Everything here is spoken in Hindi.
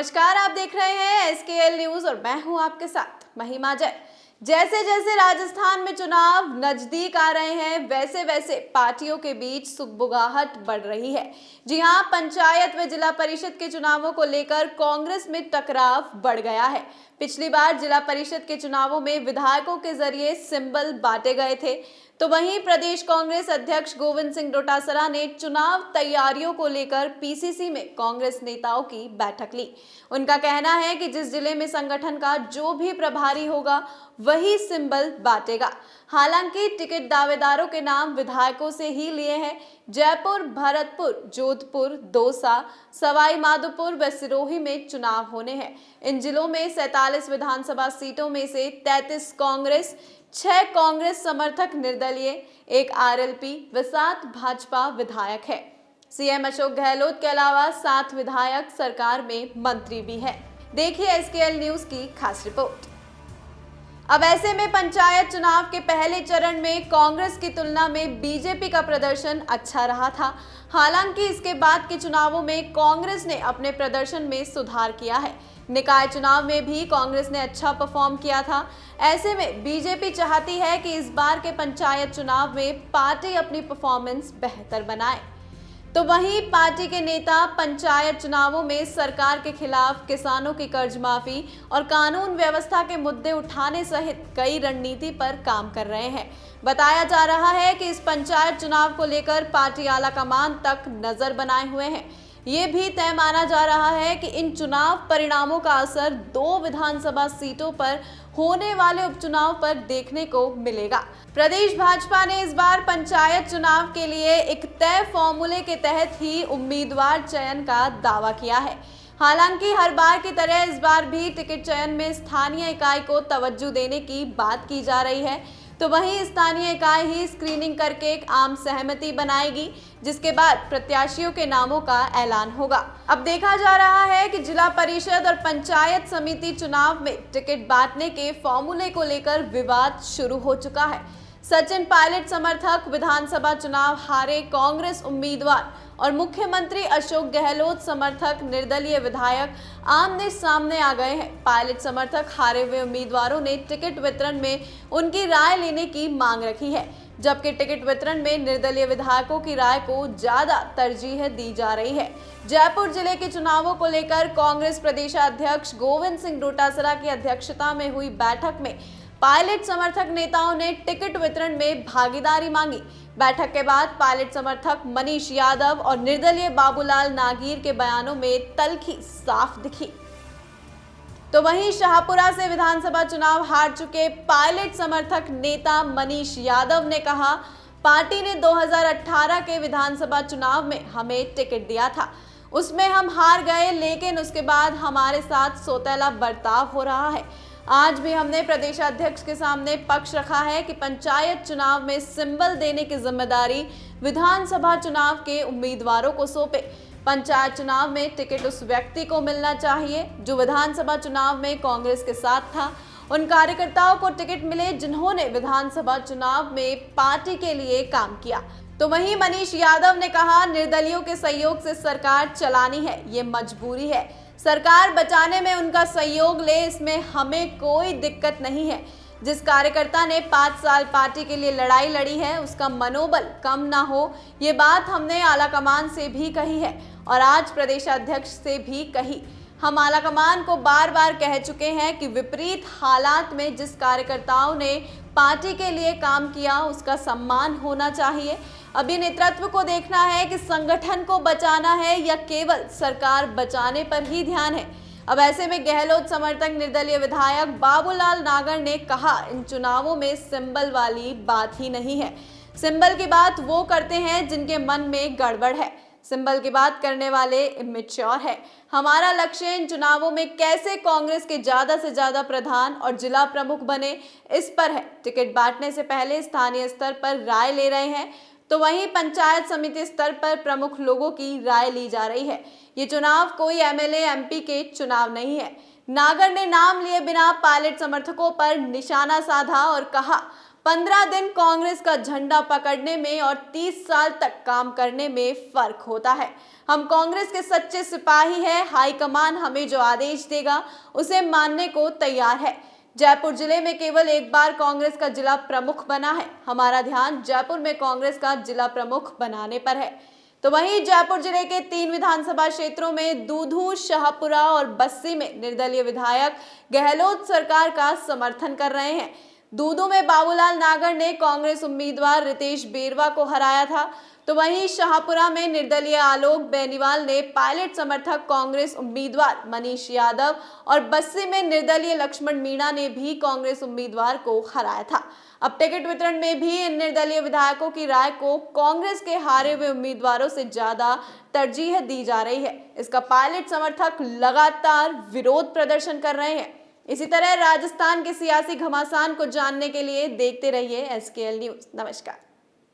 नमस्कार, आप देख रहे हैं एसकेएल न्यूज और मैं हूं आपके साथ महिमा जय। जैसे जैसे राजस्थान में चुनाव नजदीक आ रहे हैं, वैसे वैसे पार्टियों के बीच सुगबुगाहट बढ़ रही है। जी हां, पंचायत व जिला परिषद के चुनावों को लेकर कांग्रेस में टकराव बढ़ गया है। पिछली बार जिला परिषद के चुनावों में विधायकों के जरिए सिंबल बांटे गए थे, तो वहीं प्रदेश कांग्रेस अध्यक्ष गोविंद सिंह डोटासरा ने चुनाव तैयारियों को लेकर पीसीसी में कांग्रेस नेताओं की बैठक ली। उनका कहना है कि जिस जिले में संगठन का जो भी प्रभारी होगा वही सिंबल बांटेगा। हालांकि टिकट दावेदारों के नाम विधायकों से ही लिए हैं। जयपुर, भरतपुर, जोधपुर, दौसा, सवाई माधोपुर व सिरोही में चुनाव होने हैं। इन जिलों में 47 विधानसभा सीटों में से 33 कांग्रेस, 6 कांग्रेस समर्थक निर्दलीय, 1 आरएलपी व 7 भाजपा विधायक है। सीएम अशोक गहलोत के अलावा 7 विधायक सरकार में मंत्री भी है। देखिए एसकेएल न्यूज की खास रिपोर्ट। अब ऐसे में पंचायत चुनाव के पहले चरण में कांग्रेस की तुलना में बीजेपी का प्रदर्शन अच्छा रहा था। हालांकि इसके बाद के चुनावों में कांग्रेस ने अपने प्रदर्शन में सुधार किया है। निकाय चुनाव में भी कांग्रेस ने अच्छा परफॉर्म किया था। ऐसे में बीजेपी चाहती है कि इस बार के पंचायत चुनाव में पार्टी अपनी परफॉर्मेंस बेहतर बनाए। तो वहीं पार्टी के नेता पंचायत चुनावों में सरकार के खिलाफ किसानों की कर्ज माफी और कानून व्यवस्था के मुद्दे उठाने सहित कई रणनीति पर काम कर रहे हैं। बताया जा रहा है कि इस पंचायत चुनाव को लेकर पार्टी आला कमान तक नजर बनाए हुए हैं। ये भी तय माना जा रहा है कि इन चुनाव परिणामों का असर 2 विधानसभा सीटों पर होने वाले उपचुनाव पर देखने को मिलेगा। प्रदेश भाजपा ने इस बार पंचायत चुनाव के लिए एक तय फॉर्मूले के तहत ही उम्मीदवार चयन का दावा किया है। हालांकि हर बार की तरह इस बार भी टिकट चयन में स्थानीय इकाई को तवज्जो देने की बात की जा रही है। तो वहीं स्थानीय इकाई ही स्क्रीनिंग करके एक आम सहमति बनाएगी, जिसके बाद प्रत्याशियों के नामों का ऐलान होगा। अब देखा जा रहा है कि जिला परिषद और पंचायत समिति चुनाव में टिकट बांटने के फॉर्मूले को लेकर विवाद शुरू हो चुका है। सचिन पायलट समर्थक विधानसभा चुनाव हारे कांग्रेस उम्मीदवार और मुख्यमंत्री अशोक गहलोत समर्थक निर्दलीय विधायक आमने सामने आ गए हैं। पायलट समर्थक हारे हुए उम्मीदवारों ने टिकट वितरण में उनकी राय लेने की मांग रखी है, जबकि टिकट वितरण में निर्दलीय विधायकों की राय को ज्यादा तरजीह दी जा रही है। जयपुर जिले के चुनावों को लेकर कांग्रेस प्रदेशाध्यक्ष गोविंद सिंह डोटासरा की अध्यक्षता में हुई बैठक में पायलट समर्थक नेताओं ने टिकट वितरण में भागीदारी मांगी। बैठक के बाद पायलट समर्थक मनीष यादव और निर्दलीय बाबूलाल नागीर के बयानों में तल्खी साफ दिखी। तो वहीं शाहपुरा से विधानसभा चुनाव हार चुके पायलट समर्थक नेता मनीष यादव ने कहा, पार्टी ने 2018 के विधानसभा चुनाव में हमें टिकट दिया था, उसमें हम हार गए, लेकिन उसके बाद हमारे साथ सौतेला बर्ताव हो रहा है। आज भी हमने प्रदेशाध्यक्ष के सामने पक्ष रखा है कि पंचायत चुनाव में सिंबल देने की जिम्मेदारी विधानसभा चुनाव के उम्मीदवारों को सौंपे। पंचायत चुनाव में टिकट उस व्यक्ति को मिलना चाहिए जो विधानसभा चुनाव में कांग्रेस के साथ था। उन कार्यकर्ताओं को टिकट मिले जिन्होंने विधानसभा चुनाव में पार्टी के लिए काम किया। तो वहीं मनीष यादव ने कहा, निर्दलियों के सहयोग से सरकार चलानी है, ये मजबूरी है। सरकार बचाने में उनका सहयोग ले, इसमें हमें कोई दिक्कत नहीं है। जिस कार्यकर्ता ने 5 साल पार्टी के लिए लड़ाई लड़ी है, उसका मनोबल कम ना हो, ये बात हमने आलाकमान से भी कही है और आज प्रदेशाध्यक्ष से भी कही। हम आलाकमान को बार बार कह चुके हैं कि विपरीत हालात में जिस कार्यकर्ताओं ने पार्टी के लिए काम किया उसका सम्मान होना चाहिए। अभी नेतृत्व को देखना है कि संगठन को बचाना है या केवल सरकार बचाने पर ही ध्यान है। अब ऐसे में गहलोत समर्थक निर्दलीय विधायक बाबूलाल नागर ने कहा, इन चुनावों में सिंबल वाली बात ही नहीं है। सिंबल की बात वो करते हैं जिनके मन में गड़बड़ है। सिंबल की बात करने वाले इमेच्योर है। हमारा लक्ष्य इन चुनावों में कैसे कांग्रेस के ज्यादा से ज्यादा प्रधान और जिला प्रमुख बने, इस पर है। टिकट बांटने से पहले स्थानीय स्तर पर राय ले रहे हैं, तो वहीं पंचायत समिति स्तर पर प्रमुख लोगों की राय ली जा रही है। ये चुनाव कोई एमएलए एमपी के चुनाव नहीं है। नागर ने नाम लिए बिना पायलट समर्थकों पर निशाना साधा और कहा, 15 दिन कांग्रेस का झंडा पकड़ने में और 30 साल तक काम करने में फर्क होता है। हम कांग्रेस के सच्चे सिपाही हैं। हाईकमान हमें जो आदेश देगा उसे मानने को तैयार है। जयपुर जिले में केवल एक बार कांग्रेस का जिला प्रमुख बना है। हमारा ध्यान जयपुर में कांग्रेस का जिला प्रमुख बनाने पर है। तो वहीं जयपुर जिले के 3 विधानसभा क्षेत्रों में दूधू, शाहपुरा और बस्सी में निर्दलीय विधायक गहलोत सरकार का समर्थन कर रहे हैं। दूधू में बाबूलाल नागर ने कांग्रेस उम्मीदवार रितेश बेरवा को हराया था, तो वहीं शाहपुरा में निर्दलीय आलोक बेनीवाल ने पायलट समर्थक कांग्रेस उम्मीदवार मनीष यादव और बस्सी में निर्दलीय लक्ष्मण मीणा ने भी कांग्रेस उम्मीदवार को हराया था। अब टिकट वितरण में भी इन निर्दलीय विधायकों की राय को कांग्रेस के हारे हुए उम्मीदवारों से ज्यादा तरजीह दी जा रही है। इसका पायलट समर्थक लगातार विरोध प्रदर्शन कर रहे हैं। इसी तरह राजस्थान के सियासी घमासान को जानने के लिए देखते रहिए SKL न्यूज। नमस्कार।